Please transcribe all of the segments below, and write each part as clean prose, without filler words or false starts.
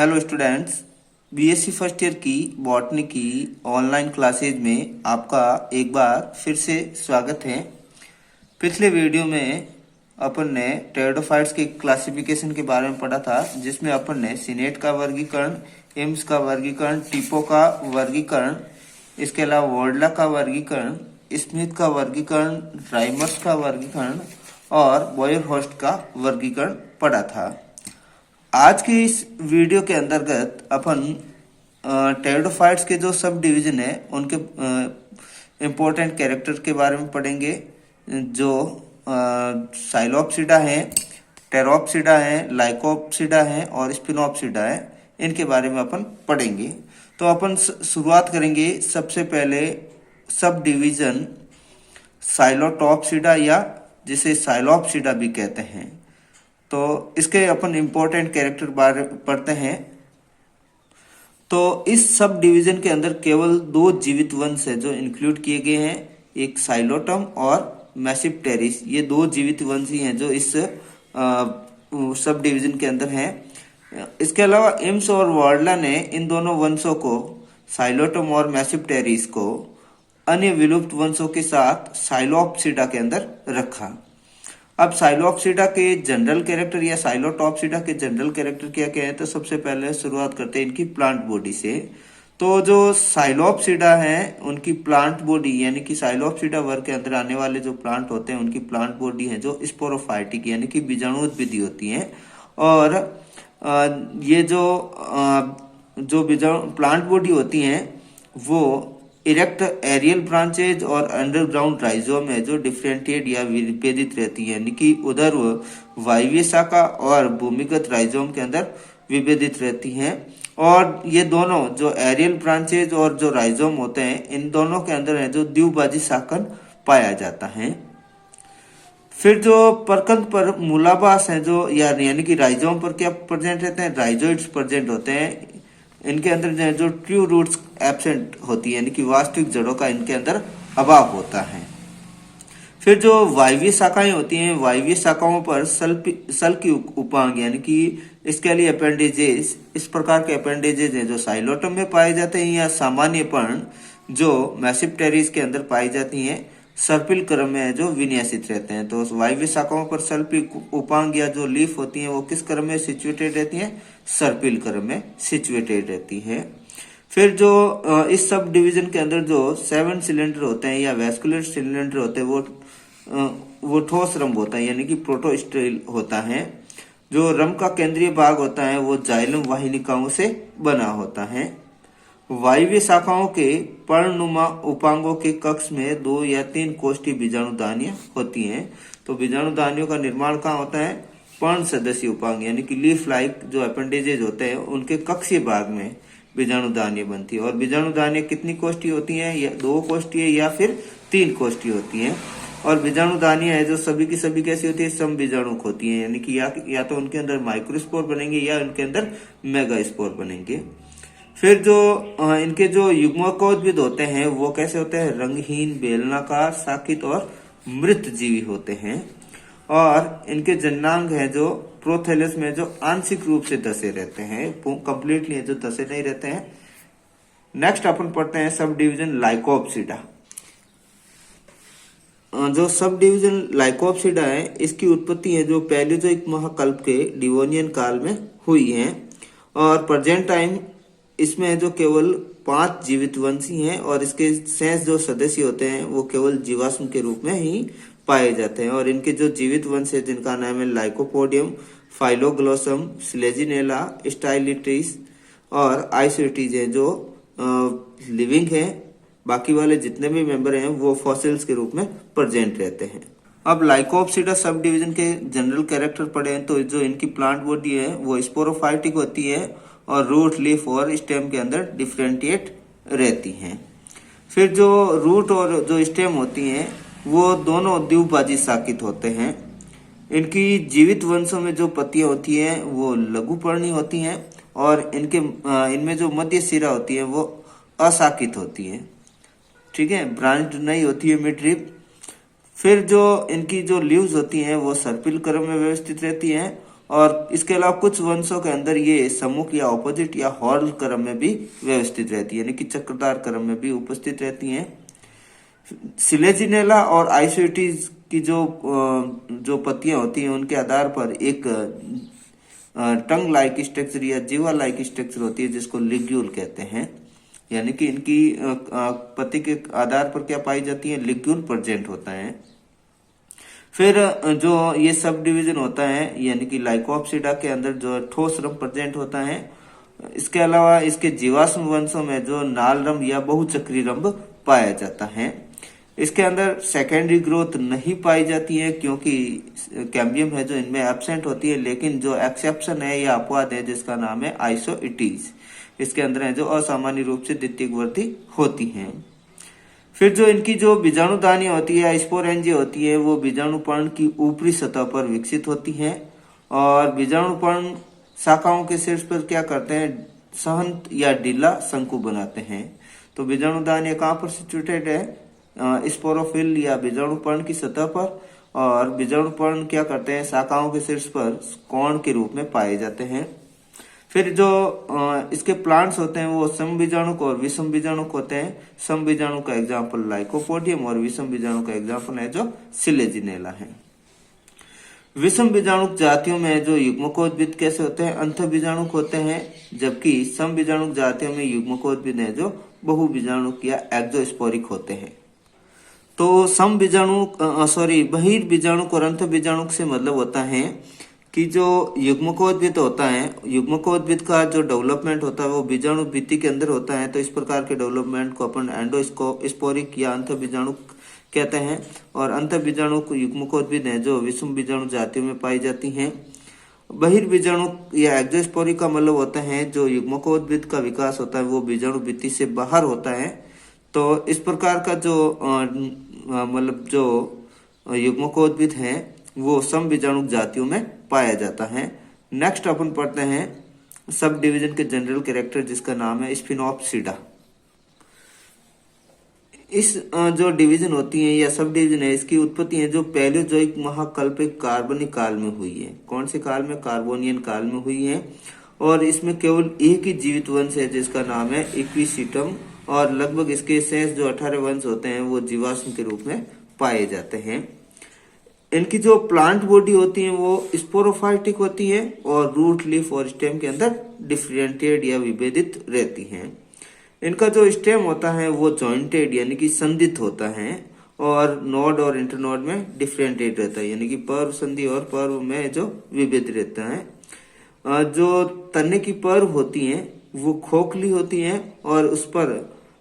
Hello students, BSc first year की botany की online classes में आपका एक बार फिर से स्वागत है। पिछले वीडियो में अपन ने टेरिडोफाइट्स के क्लासिफिकेशन के बारे में पढ़ा था, जिसमें अपन ने सिनेट का वर्गीकरण, एम्स का वर्गीकरण, टिपो का वर्गीकरण, इसके अलावा वोर्डला का वर्गीकरण, स्मिथ का वर्गीकरण, राइमर्स का वर्गीकरण और बॉयरहोस्ट का वर्गीकरण पढ़ा था। आज के इस वीडियो के अंतर्गत अपन टेरिडोफाइट्स के जो सब डिवीजन है उनके इम्पोर्टेंट कैरेक्टर के बारे में पढ़ेंगे, जो साइलोप्सिडा है, टेरोप्सिडा है, लाइकोप्सिडा है और स्पिनोप्सिडा है। इनके बारे में अपन पढ़ेंगे। तो अपन शुरुआत करेंगे सबसे पहले सब डिवीजन साइलोटॉप्सिडा, या जिसे साइलोप्सिडा भी कहते हैं। तो इसके अपन इम्पोर्टेंट कैरेक्टर बारे पढ़ते हैं। तो इस सब डिवीजन के अंदर केवल दो जीवित वंश है जो इंक्लूड किए गए हैं, एक साइलोटम और मैसिप्टेरिस। ये दो जीवित वंश ही हैं जो इस सब डिवीजन के अंदर हैं। इसके अलावा एम्स और वॉर्डला ने इन दोनों वंशों को, साइलोटम और मैसिप्टेरिस को, अन्य विलुप्त वंशों के साथ साइलोप्सिडा के अंदर रखा। अब साइलोप्सिडा के जनरल कैरेक्टर या साइलोटॉप्सिडा के जनरल कैरेक्टर क्या क्या है, तो सबसे पहले शुरुआत करते हैं इनकी प्लांट बॉडी से। तो जो साइलोप्सिडा है उनकी प्लांट बॉडी, यानी कि साइलोप्सिडा वर्ग के अंदर आने वाले जो प्लांट होते हैं उनकी प्लांट बॉडी है जो स्पोरोफाइटिक यानी कि बीजाणुउत्पीडी होती है। और ये जो बीजाणु प्लांट बॉडी होती है वो इरेक्ट एरियल ब्रांचेज और अंडरग्राउंड राइजोम है जो डिफरेंटिएट या विभेदित रहती है, यानी कि उधर वायवीय शाखा और भूमिगत राइजोम के अंदर विभेदित रहती हैं। और ये दोनों जो एरियल ब्रांचेज और जो राइजोम होते हैं, इन दोनों के अंदर है जो द्विभाजी शाखन पाया जाता है। फिर जो परकंद पर मूलाभास है जो यानी कि राइजोम पर क्या प्रेजेंट रहते हैं, राइजोइड्स प्रेजेंट होते हैं। इनके अंदर जो ट्रू रूट्स एब्सेंट होती है, यानी कि वास्तविक जड़ों का इनके अंदर अभाव होता है। फिर जो वायवीय शाखाएं होती हैं, वायवीय शाखाओं पर सल की उपांग यानी कि इसके लिए अपेंडेजेस, इस प्रकार के अपेंडेजेस हैं जो साइलोटम में पाए जाते हैं, या सामान्य पर्ण जो मैसिप्टेरिस के अंदर पाई जाती हैं सर्पिल क्रम में जो विन्यासित रहते हैं। तो वायव्य शाखाओं पर सर्पिल उपांग या जो लीफ होती हैं वो किस क्रम में सिचुएटेड रहती हैं, सर्पिल क्रम में सिचुएटेड रहती है। फिर जो इस सब डिवीजन के अंदर जो 7 सिलेंडर होते हैं या वैस्कुलर सिलेंडर होते हैं वो ठोस रंभ होता है, यानी कि प्रोटोस्टेल होता है। जो रंभ का केंद्रीय भाग होता है वो जाइलम वाहिनिकाओं से बना होता है। वायव्य शाखाओं के पर्णनुमा उपांगों के कक्ष में 2 या 3 कोष्ठी बीजाणुदानियां होती हैं। तो बीजाणुदानियों का निर्माण कहाँ होता है, पर्ण सदस्य उपांग यानी कि लीफ लाइक जो अपेंडेजेज होते हैं उनके कक्षीय भाग में बीजाणुदानियां बनती है। और बीजाणुदानियां कितनी कोष्ठी होती हैं, या 2 कोष्ठी है या फिर 3 कोष्ठी होती हैं। और बीजाणुदानियां है जो सभी की सभी कैसी होती है, सम बीजाणुक होती है, यानी कि या तो उनके अंदर माइक्रोस्पोर बनेंगे या उनके अंदर मेगास्पोर बनेंगे। फिर जो इनके जो युग्मकोद्भिद होते हैं वो कैसे होते हैं, रंगहीन, बेलनाकार, शाखित और मृत जीवी होते हैं। और इनके जननांग है जो प्रोथैलस में जो आंशिक रूप से धसे रहते हैं, कंप्लीटली जो धसे नहीं रहते हैं। नेक्स्ट अपन पढ़ते हैं सब डिवीजन लाइकोप्सिडा। जो सब डिवीजन लाइकोप्सिडा है इसकी उत्पत्ति है जो पैलियोजोइक महाकल्प के डिवोनियन काल में हुई है। और प्रेजेंट टाइम इसमें जो केवल 5 जीवित वंशी हैं और इसके शेष जो सदस्य होते हैं वो केवल जीवाश्म के रूप में ही पाए जाते हैं। और इनके जो जीवित वंश है जिनका नाम है लाइकोपोडियम, फाइलोग्लोसम, स्लेजिनेला, स्टाइलिटिस और आइसोटीज है जो लिविंग है। बाकी वाले जितने भी मेंबर हैं वो फॉसिल्स के रूप में प्रेजेंट रहते हैं। अब लाइकोप्सिडा सब डिवीजन के जनरल कैरेक्टर पढ़े हैं, तो जो इनकी प्लांट बॉडी है वो स्पोरोफाइटिक होती है और रूट, लीफ और स्टेम के अंदर डिफरेंटिएट रहती हैं। फिर जो रूट और जो स्टेम होती हैं वो दोनों द्विभाजी शाखित होते हैं। इनकी जीवित वंशों में जो पत्तियां होती हैं वो लघुपर्णी होती हैं और इनमें जो मध्य सिरा होती है वो अशाखित होती है, ठीक है, ब्रांच नहीं होती है, मिड फिर जो इनकी जो लीव्स होती हैं वो सर्पिल क्रम में व्यवस्थित रहती हैं और इसके अलावा कुछ वंशों के अंदर ये सम्मुख या ऑपोजिट या हॉर्न क्रम में भी व्यवस्थित रहती है, यानी कि चक्रधार क्रम में भी उपस्थित रहती हैं। सिलेजिनेला और आइसोइटिस की जो पत्तियां होती हैं उनके आधार पर एक टंग लाइक स्ट्रक्चर या जीवा लाइक स्ट्रक्चर होती है जिसको लिग्यूल कहते हैं, यानी कि इनकी पत्ती के आधार पर क्या पाई जाती है, लिग्यूल प्रेजेंट होता है। फिर जो ये सब डिवीजन होता है यानी कि लाइकोप्सिडा के अंदर जो ठोस रम प्रेजेंट होता है। इसके अलावा इसके जीवाश्म वंशों में जो नाल रम या बहुचक्री रंभ पाया जाता है। इसके अंदर सेकेंडरी ग्रोथ नहीं पाई जाती है क्योंकि कैम्बियम है जो इनमें एब्सेंट होती है, लेकिन जो एक्सेप्शन है या अपवाद है जिसका नाम है आइसोइटीज, इसके अंदर है जो असामान्य रूप से द्वितीयक वृद्धि होती है। फिर जो इनकी जो बीजाणुदानी होती है, स्पोरेंजी होती है, वो बीजाणुपर्ण की ऊपरी सतह पर विकसित होती है और बीजाणुपर्ण शाखाओं के शीर्ष पर क्या करते हैं, सहंत या ढीला शंकु बनाते हैं। तो बीजाणुदानी कहाँ पर सिचुएटेड है, स्पोरोफिल या बीजाणुपर्ण की सतह पर, और बीजाणुपर्ण क्या करते हैं, शाखाओं के शीर्ष पर कोण के रूप में पाए जाते हैं। फिर जो इसके प्लांट्स होते हैं वो समबीजाणुक और विषम बीजाणुक होते हैं। समबीजाणुक का एग्जाम्पल लाइकोपोडियम और विषम बीजाणुक का एग्जाम्पल है जो सिलेजिनेला है। विषम बीजाणुक जातियों में जो युग्मकोद्भिद कैसे होते हैं, अंतःबीजाणुक होते हैं, जबकि सम बीजाणुक जातियों में युग्मकोद्भिद है जो बहुबीजाणुक या एक्जोस्पोरिक होते हैं। तो सम बीजाणुक बहिर्बीजाणुक और अंतःबीजाणुक से मतलब होता है कि जो युग्मकोद्भिद होता है, युग्मकोद्भिद का जो डेवलपमेंट होता है वो बीजाणु भित्ति के अंदर होता है। तो इस प्रकार के डेवलपमेंट को अपन एंडोस्पोरिक या अंतःबीजाणुक कहते हैं। और अंतःबीजाणुक युग्मकोद्भिद है जो विषम बीजाणु जातियों में पाई जाती हैं। बहिर्बीजाणुक या एक्जोस्पोरिक का मतलब होता है जो युग्मकोद्भिद का विकास होता है वो बीजाणु भित्ति से बाहर होता है। तो इस प्रकार का जो मतलब जो युग्मकोद्भिद है वो सम बीजाणुक जातियों में पाया जाता है। नेक्स्ट अपन पढ़ते हैं सब डिवीजन के जनरल कैरेक्टर जिसका नाम है स्फिनोप्सिडा। इस जो डिवीजन होती है या सब डिवीजन है, इसकी उत्पत्ति है जो पैलियोजोइक महाकल्पिक कार्बनिक काल में हुई है। कौन से काल में, कार्बोनियन काल में हुई है। और इसमें केवल एक ही जीवित वंश है जिसका नाम है इक्विसिटम, और लगभग इसके शेष जो 18 वंश होते हैं वो जीवाश्म के रूप में पाए जाते हैं। इनकी जो प्लांट बॉडी होती है वो स्पोरोफाइटिक होती है और रूट, लीफ और स्टेम के अंदर डिफरेंटिएट या विभेदित रहती हैं। इनका जो स्टेम होता है वो जॉइंटेड यानी कि संधित होता है और नोड और इंटरनोड में डिफरेंटिएट रहता है, यानी कि पर्व संधि और पर्व में जो विभेद रहता है। जो तने की पर्व होती हैं वो खोखली होती हैं और उस पर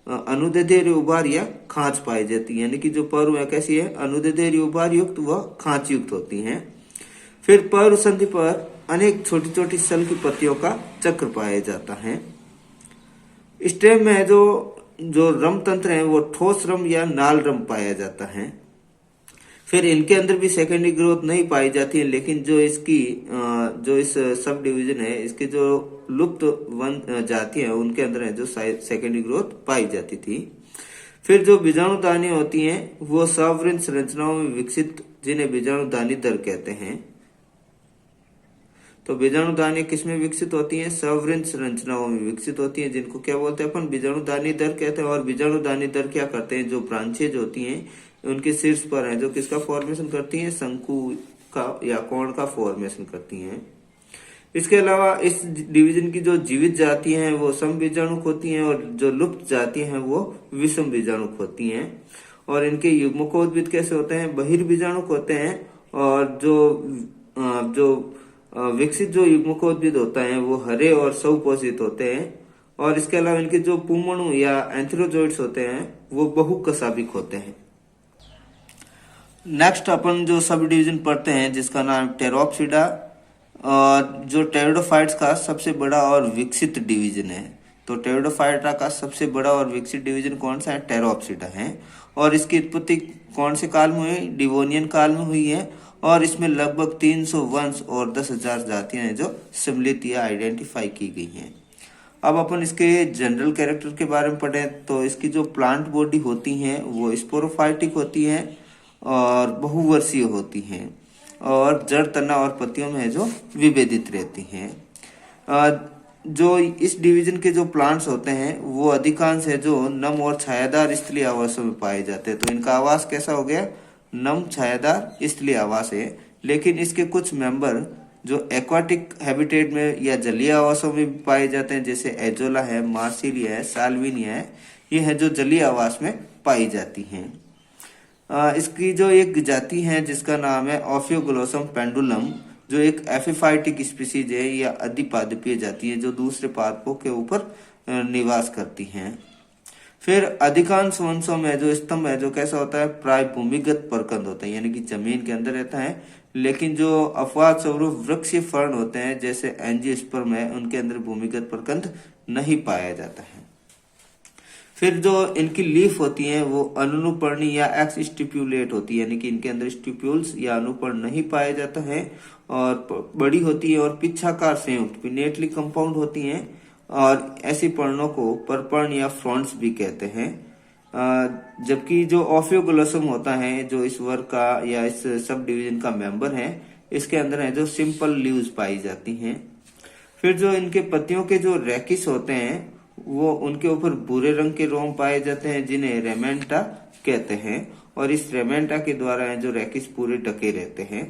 अनुदैर्ध्य उभार या खांच पाई जाती है, यानी कि जो पर्व है कैसी है, अनुदैर्ध्य उभार युक्त व खांच युक्त होती हैं। फिर पर्व संधि पर अनेक छोटी छोटी सल की पत्तियों का चक्र पाया जाता है। स्टेम में जो रम तंत्र है वो ठोस रम या नाल रम पाया जाता है। फिर इनके अंदर भी सेकेंडरी ग्रोथ नहीं पाई जाती है, लेकिन जो इस सब डिवीजन है इसके जो लुप्त वन जाति है उनके अंदर है जो सेकेंडरी ग्रोथ पाई जाती थी। फिर जो बीजाणुदानी होती हैं वो सवृन संरचनाओं में विकसित, जिन्हें बीजाणुदानी दर कहते हैं। तो बीजाणुदानी किसमें विकसित होती हैं, सवृन संरचनाओं में विकसित होती हैं, जिनको क्या बोलते हैं अपन, बीजाणुदानी दर कहते हैं। और बीजाणुदानी दर क्या करते हैं, जो ब्रांचेज होती हैं उनके शीर्ष पर है जो किसका फॉर्मेशन करती हैं, शंकु का या कोण का फॉर्मेशन करती हैं। इसके अलावा इस डिवीजन की जो जीवित जाति हैं वो सम बीजाणुक होती हैं और जो लुप्त जाति हैं वो विषम बीजाणुक होती हैं। और इनके युग्मकोद्भिद कैसे होते हैं, बहिर्बीजाणुक होते हैं। और जो विकसित जो युग्मकोद्भिद होता है वो हरे और सौपोषित होते हैं। और इसके अलावा इनके जो पुमणु या एंथ्रोजोइड्स होते हैं वो बहुकशाभिक होते हैं। नेक्स्ट अपन जो सब डिवीजन पढ़ते हैं जिसका नाम टेरोप्सिडा, और जो टेरिडोफाइट्स का सबसे बड़ा और विकसित डिवीजन है। तो टेरिडोफाइटा का सबसे बड़ा और विकसित डिवीजन कौन सा है, टेरोप्सिडा है। और इसकी उत्पत्ति कौन से काल में हुई, डिवोनियन काल में हुई है। और इसमें लगभग 300 वंश और 10,000 जातियां हैं जो सम्मिलित या आइडेंटिफाई की गई हैं। अब अपन इसके जनरल कैरेक्टर के बारे में पढ़ें तो इसकी जो प्लांट बॉडी होती है वो स्पोरोफाइटिक होती है और बहुवर्षीय होती हैं। और जड़, तना और पत्तियों में है जो विभेदित रहती हैं। जो इस डिवीजन के जो प्लांट्स होते हैं वो अधिकांश है जो नम और छायादार स्थलीय आवासों में पाए जाते हैं। तो इनका आवास कैसा हो गया, नम छायादार स्थलीय आवास है। लेकिन इसके कुछ मेंबर जो एक्वाटिक हैबिटेट में या जलीय आवासों में भी पाए जाते हैं, जैसे एजोला है, मार्सिलिया है, साल्विनिया है, ये है जो जलीय आवास में पाई जाती हैं। इसकी जो एक जाति है जिसका नाम है ऑफियोग्लोसम पेंडुलम, जो एक एपिफाइटिक स्पीसीज है या अधिपादपीय जाति है जो दूसरे पादपों के ऊपर निवास करती हैं। फिर अधिकांश वंशों में जो स्तंभ है जो कैसा होता है, प्राय भूमिगत प्रकंद होता है, यानी कि जमीन के अंदर रहता है। लेकिन जो अपवाद स्वरूप वृक्षीय फर्ण होते हैं जैसे एंजियोस्पर्म है, उनके अंदर भूमिगत प्रकंद नहीं पाया जाता है। फिर जो इनकी लीफ होती है वो अनुपर्णी या एक्स स्टिप्यूलेट होती है, यानी कि इनके अंदर स्टिप्यूल्स या अनुपर्ण नहीं पाया जाता है और बड़ी होती है और पिच्छाकार संयुक्त पिनेटली कंपाउंड होती हैं। और ऐसी पर्णों को परपर्ण या फ्रॉन्ट्स भी कहते हैं। जबकि जो ऑफियोग्लोसम होता है जो इस वर्ग का या इस सब डिवीजन का मेंबर है, इसके अंदर है जो सिंपल लीव्स पाई जाती हैं। फिर जो इनके पत्तियों के जो रेकिस होते हैं वो उनके ऊपर भूरे रंग के रोम पाए जाते हैं जिन्हें रेमेंटा कहते हैं, और इस रेमेंटा के द्वारा है जो रेकिस पूरे ढके रहते हैं।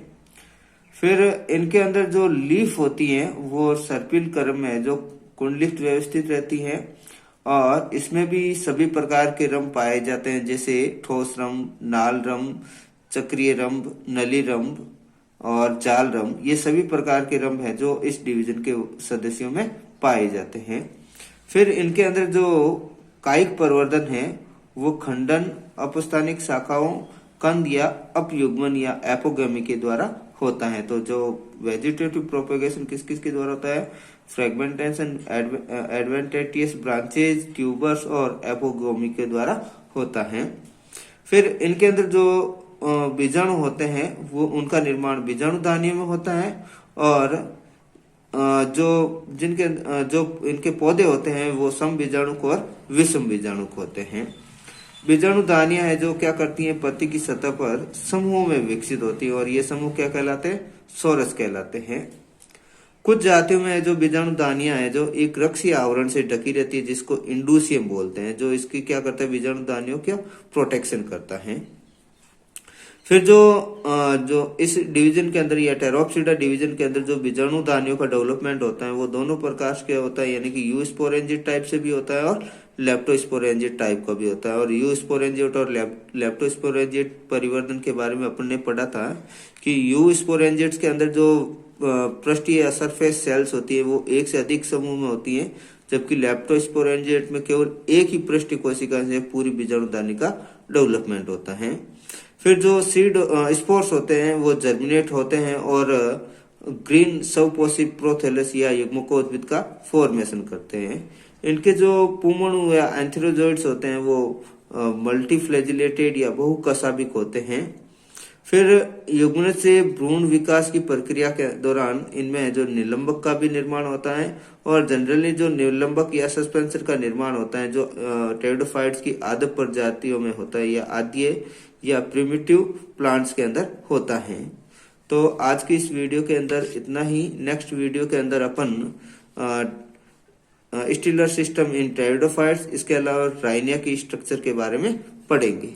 फिर इनके अंदर जो लीफ होती है वो सर्पिल क्रम में जो कुंडलित व्यवस्थित रहती है और इसमें भी सभी प्रकार के रंभ पाए जाते हैं, जैसे ठोस रंभ, नाल रंभ, चक्रीय रंभ, नली रंभ और जाल रंभ। ये सभी प्रकार के रंभ है जो इस डिवीजन के सदस्यों में पाए जाते हैं। फिर इनके अंदर जो कायिक प्रवर्धन है वो खंडन, अपस्थानिक शाखाओं, कंद या अपयुग्मन या एपोगेमी के द्वारा होता है। तो जो वेजिटेटिव प्रोपेगेशन किस किस के द्वारा होता है, फ्रेगमेंटेशन, एडवेंटेटियस ब्रांचेज, ट्यूबर्स और एपोगेमी के द्वारा होता है। फिर इनके अंदर जो बीजाणु होते हैं वो उनका निर्माण बीजाणु दानियों में होता है, और जो इनके पौधे होते हैं वो सम बीजाणुक और विषम बीजाणुक होते हैं। बीजाणु दानियां है जो क्या करती हैं, पत्ती की सतह पर समूहों में विकसित होती है और ये समूह क्या कहलाते हैं, सोरस कहलाते हैं। कुछ जातियों में जो बीजाणु दानियां है जो एक रक्षीय आवरण से ढकी रहती है जिसको इंडूसियम बोलते हैं, जो इसकी क्या करता है, बीजाणु दानियों का प्रोटेक्शन करता है। फिर जो इस डिवीजन के अंदर या टेरोप्सिडा डिवीजन के अंदर जो बीजाणु दानियों का डेवलपमेंट होता है वो दोनों प्रकार के होता है, यानी कि यू स्पोरेंजिट टाइप से भी होता है और लेप्टोस्पोरेंजिट टाइप का भी होता है। और यू स्पोरेंजिट और लेप्टोस्पोरेंजिट परिवर्तन के बारे में अपन ने पढ़ा था कि यू स्पोरेंजिट्स के अंदर जो पृष्ठीय या सरफेस सेल्स होती है वो एक से अधिक समूह में होती है, जबकि लेप्टोस्पोरेंजिट में केवल एक ही पृष्ठीय कोशिका से पूरी बीजाणु दानी का डेवलपमेंट होता है। फिर जो सीड स्पोर्स होते हैं वो जर्मिनेट होते हैं और ग्रीन सबपोसिव प्रोथेलस या युग्मकोद्भिद का फॉर्मेशन करते हैं। इनके जो पुमणु या एंथेरोजोइड्स होते हैं वो मल्टीफ्लैजिलेटेड या बहुकशाभिक होते हैं। फिर युग्मन से भ्रूण विकास की प्रक्रिया के दौरान इनमें जो निलंबक का भी निर्माण होता है, और जनरली जो निलंबक या सस्पेंसर का निर्माण होता है जो टेरिडोफाइट्स की आद्य प्रजातियों में होता है या आद्य या प्रिमिटिव प्लांट्स के अंदर होता है। तो आज की इस वीडियो के अंदर इतना ही। नेक्स्ट वीडियो के अंदर अपन स्टिलर सिस्टम इन टेरिडोफाइट्स, इसके अलावा राइनिया की स्ट्रक्चर के बारे में पढ़ेंगे।